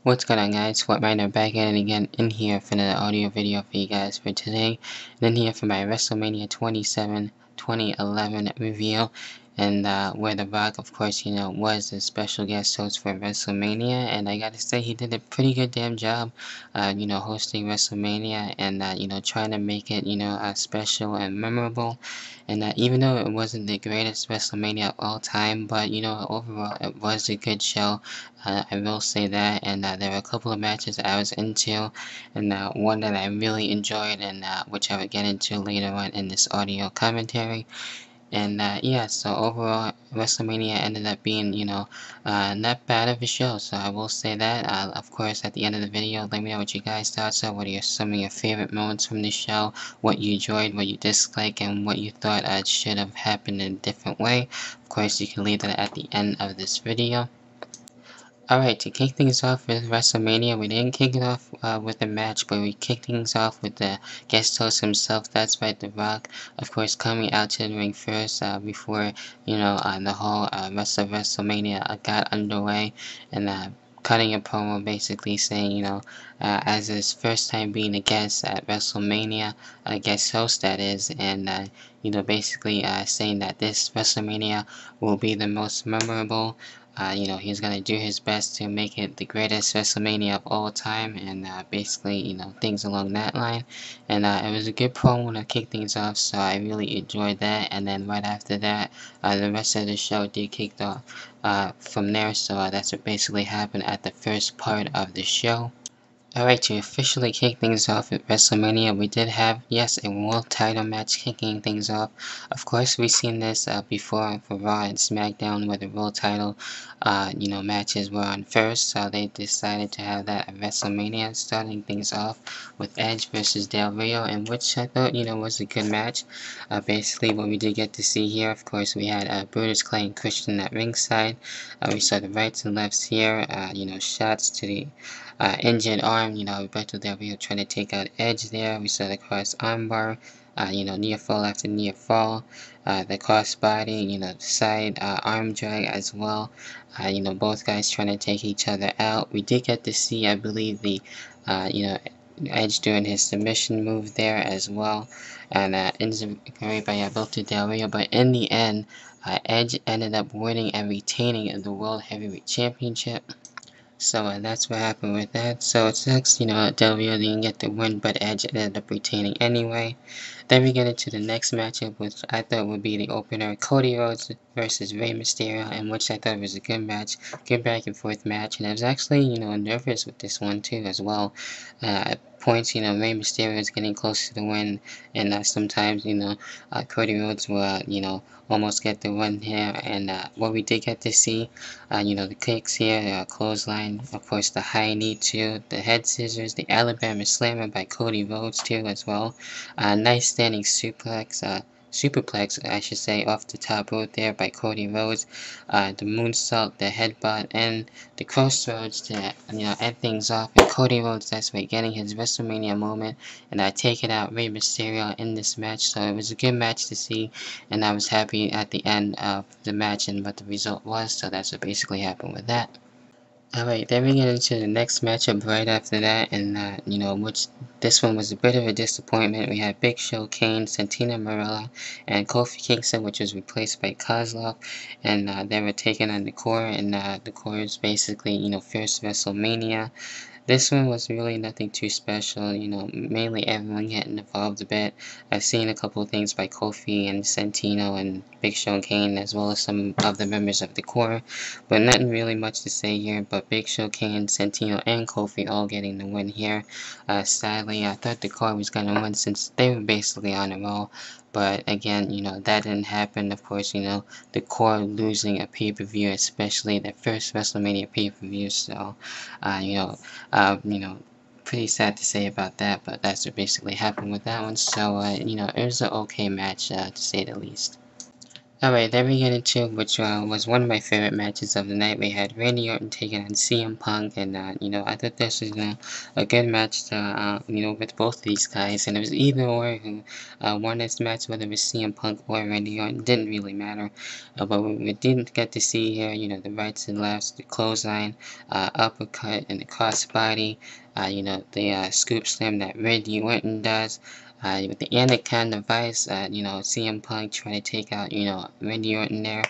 What's going on, guys? What Miner back at it again in here for another audio video for you guys for today. And in here for my WrestleMania 27 2011 review. And where The Rock, of course, was the special guest host for WrestleMania. And I gotta say, he did a pretty good damn job, hosting WrestleMania and, trying to make it, special and memorable. And even though it wasn't the greatest WrestleMania of all time, but, overall, it was a good show. I will say that, and there were a couple of matches I was into, and one that I really enjoyed, and which I will get into later on in this audio commentary. And yeah, so overall, WrestleMania ended up being, not bad of a show. So I will say that. Of course, at the end of the video, let me know what you guys thought. So, what are some of your favorite moments from the show? What you enjoyed, what you disliked, and what you thought should have happened in a different way. Of course, you can leave that at the end of this video. Alright, to kick things off with WrestleMania, we didn't kick it off with a match, but we kicked things off with the guest host himself. That's right, The Rock, of course, coming out to the ring first before, the whole rest of WrestleMania got underway, and cutting a promo basically saying, as his first time being a guest at WrestleMania, a guest host that is, and, basically saying that this WrestleMania will be the most memorable. He's going to do his best to make it the greatest WrestleMania of all time, and basically, things along that line. And it was a good promo to kick things off, so I really enjoyed that. And then right after that, the rest of the show did kick off from there, so that's what basically happened at the first part of the show. Alright, to officially kick things off at WrestleMania, we did have, yes, a world title match kicking things off. Of course, we've seen this before for Raw and SmackDown, where the world title, matches were on first. So they decided to have that at WrestleMania, starting things off with Edge versus Del Rio, and which I thought, was a good match. Basically, what we did get to see here, of course, we had Brodous, Clay, and Christian at ringside. We saw the rights and lefts here, shots to the injured arm, Alberto Del Rio trying to take out Edge there. We saw the cross armbar, near fall after near fall. The cross body, the side arm drag as well. Both guys trying to take each other out. We did get to see, I believe, the, Edge doing his submission move there as well. And carried by Alberto Del Rio. But in the end, Edge ended up winning and retaining the World Heavyweight Championship. So that's what happened with that. So it sucks, Del Rio didn't get the win, but Edge ended up retaining anyway. Then we get into the next matchup, which I thought would be the opener, Cody Rhodes versus Rey Mysterio, in which I thought was a good match, good back and forth match, and I was actually, nervous with this one too as well. At points, Rey Mysterio is getting close to the win, and sometimes, Cody Rhodes will, almost get the win here, and what we did get to see, the kicks here, clothesline, of course the high knee too, the head scissors, the Alabama slammer by Cody Rhodes too as well. Nice standing superplex, I should say, off the top rope there by Cody Rhodes. The moonsault, the headbutt, and the crossroads to, end things off. And Cody Rhodes, that's right, getting his WrestleMania moment, and taking out Rey Mysterio in this match. So it was a good match to see, and I was happy at the end of the match and what the result was. So that's what basically happened with that. Alright, then we get into the next matchup right after that, and which this one was a bit of a disappointment. We had Big Show, Kane, Santino Marella, and Kofi Kingston, which was replaced by Kozlov, and they were taking on the Corre, and the Corre is basically, first WrestleMania. This one was really nothing too special, mainly everyone getting involved a bit. I've seen a couple of things by Kolfi and Santino and Big Show and Kane, as well as some of the members of the Corre, but nothing really much to say here. But Big Show, Kane, Santino, and Kolfi all getting the win here. Sadly, I thought the Corre was going to win since they were basically on a roll. But again, that didn't happen. Of course, the Corre losing a pay-per-view, especially their first WrestleMania pay-per-view. So, pretty sad to say about that, but that's what basically happened with that one. So, it was an okay match, to say the least. Alright, then we get into which was one of my favorite matches of the night. We had Randy Orton taking on CM Punk, and I thought this was a good match to, with both of these guys, and it was either or who won this match, whether it was CM Punk or Randy Orton, didn't really matter. But we didn't get to see here, the rights and lefts, the clothesline, uppercut, and the crossbody, the scoop slam that Randy Orton does. With the anaconda device, CM Punk trying to take out, Randy Orton there,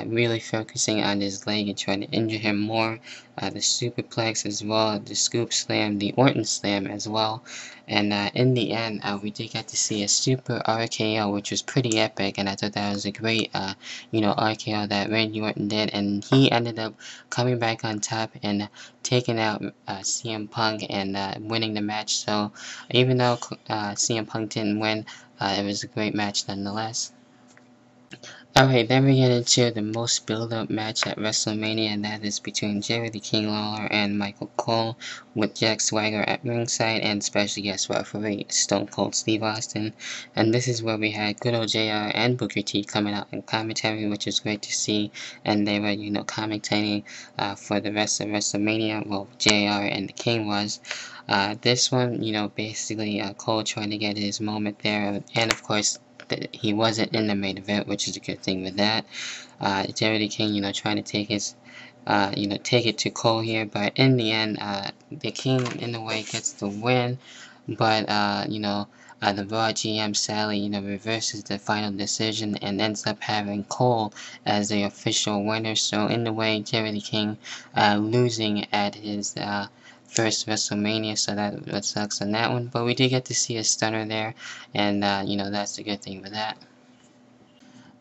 really focusing on his leg and trying to injure him more. The superplex as well, the scoop slam, the Orton slam as well. And in the end, we did get to see a super RKO, which was pretty epic, and I thought that was a great, RKO that Randy Orton did, and he ended up coming back on top and taking out CM Punk and winning the match. So even though CM Punk didn't win, it was a great match nonetheless. Alright, then we get into the most build-up match at WrestleMania, and that is between Jerry the King Lawler and mccol, with Jack Swagger at ringside and special guest referee Stone Cold Steve Austin. And this is where we had good old JR and Booker T coming out in commentary, which was great to see, and they were, commentating for the rest of WrestleMania. Well, JR and the King was. This one, basically Cole trying to get his moment there, and of course, that he wasn't in the main event, which is a good thing with that. Jerry the King, trying to take his, take it to Cole here, but in the end, the King in a way gets the win, but the Raw GM Sally, reverses the final decision and ends up having Cole as the official winner. So in a way, Jerry the King losing at his first WrestleMania, so that what sucks on that one. But we did get to see a stunner there, and that's the good thing with that.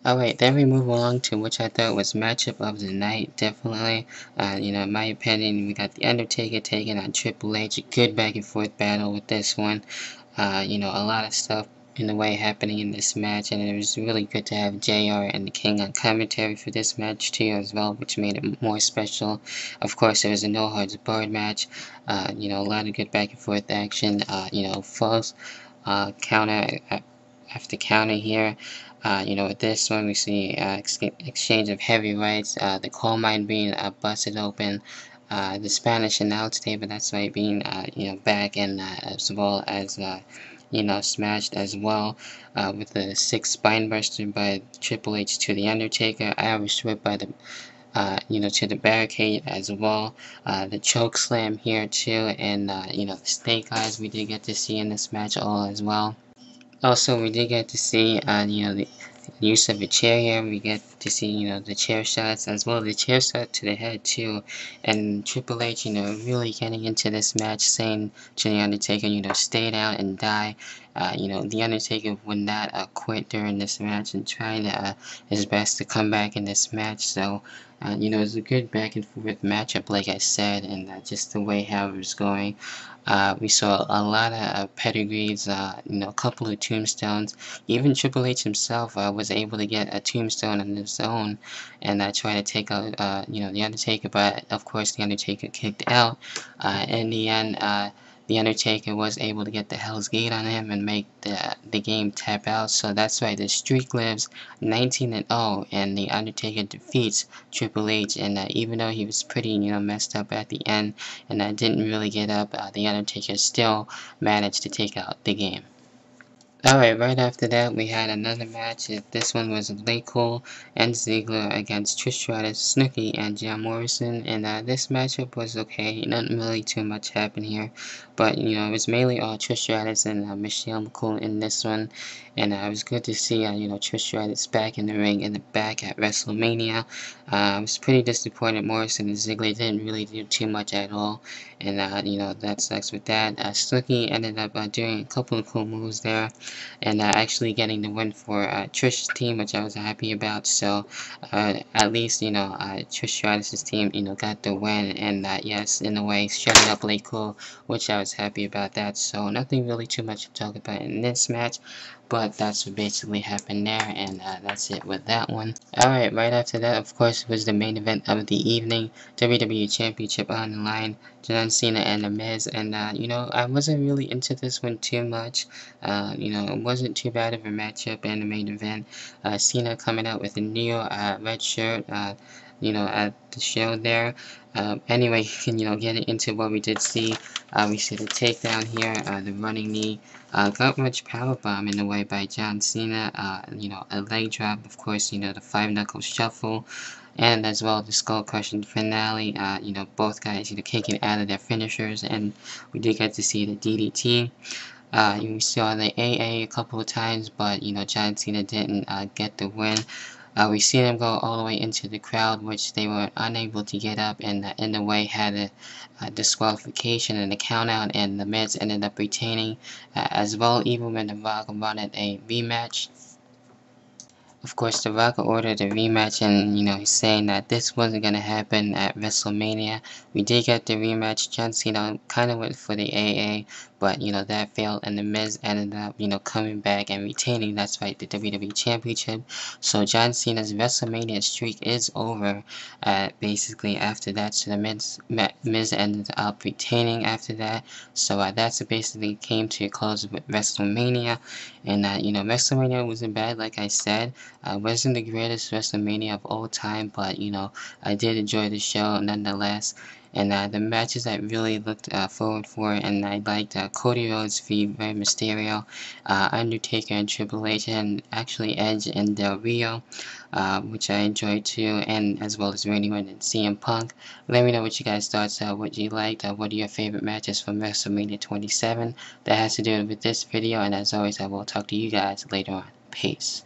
Alright, then we move along to which I thought was matchup of the night, definitely. In my opinion, we got The Undertaker taking on Triple H, a good back and forth battle with this one. A lot of stuff in the way happening in this match, and it was really good to have JR and the King on commentary for this match too as well, which made it more special. Of course, it was a no holds barred match, a lot of good back and forth action, false counter after counter here. With this one we see exchange of heavyweights, the coal mine being busted open, the Spanish announce table, that's right, being back, and as well as smashed as well, with the 6 spine buster by Triple H to the Undertaker, Irish whip by the to the barricade as well, the choke slam here too, and the snake eyes we did get to see in this match all as well. Also, we did get to see, the use of a chair here. We get to see, the chair shots as well, the chair shot to the head too. And Triple H, really getting into this match, saying to the Undertaker, stay down and die. The Undertaker would not quit during this match and trying his best to come back in this match. So, it was a good back and forth matchup, like I said, and just the way how it was going. We saw a lot of pedigrees, a couple of tombstones. Even Triple H himself was able to get a tombstone on his own and try to take out, the Undertaker, but of course the Undertaker kicked out. In the end, the Undertaker was able to get the Hell's Gate on him and make the game tap out. So that's right, the streak lives 19-0, and the Undertaker defeats Triple H. And even though he was pretty, messed up at the end and didn't really get up, the Undertaker still managed to take out the game. Alright, right after that we had another match. This one was Layla and Ziggler against Trish Stratus, Snooki, and John Morrison. And this matchup was okay. Nothing really too much happened here. But, it was mainly all Trish Stratus and mccol in this one. And it was good to see, Trish Stratus back in the ring in the back at WrestleMania. I was pretty disappointed Morrison and Ziggler didn't really do too much at all. And, that sucks with that. Snooki ended up doing a couple of cool moves there, and actually getting the win for Trish's team, which I was happy about. So at least Trish Stratus' team got the win, and yes, in a way shutting up Layla, which I was happy about that. So nothing really too much to talk about in this match, but that's what basically happened there, and that's it with that one. Alright, right after that, of course, was the main event of the evening, WWE Championship on the line, John Cena and The Miz. And I wasn't really into this one too much. it wasn't too bad of a matchup in the main event. Cena coming out with a new red shirt, at the show there. Anyway, getting into what we did see, we see the takedown here, the running knee, got much powerbomb in the way by John Cena, a leg drop, of course, the 5-knuckle shuffle, and as well the skull crushing finale, both guys, kicking out of their finishers, and we did get to see the DDT. We saw the AA a couple of times, but, John Cena didn't get the win. We see them go all the way into the crowd, which they were unable to get up, and in the way had a disqualification and a count out, and the Miz ended up retaining as well, even when the Rock wanted a rematch. Of course, The Rock ordered a rematch, and he's saying that this wasn't going to happen at WrestleMania. We did get the rematch. John Cena kind of went for the AA, but that failed, and the Miz ended up coming back and retaining, that's right, the WWE Championship. So John Cena's WrestleMania streak is over basically after that. So the Miz ended up retaining after that. So that's basically came to a close with WrestleMania, and WrestleMania wasn't bad, like I said. Wasn't the greatest WrestleMania of all time, but I did enjoy the show nonetheless. And the matches I really looked forward for, and I liked Cody Rhodes v. Rey Mysterio, Undertaker and Triple H, and actually Edge and Del Rio, which I enjoyed too, and as well as Randy Orton and CM Punk. Let me know what you guys thought, what you liked, what are your favorite matches from WrestleMania 27. That has to do with this video, and as always, I will talk to you guys later on. Peace.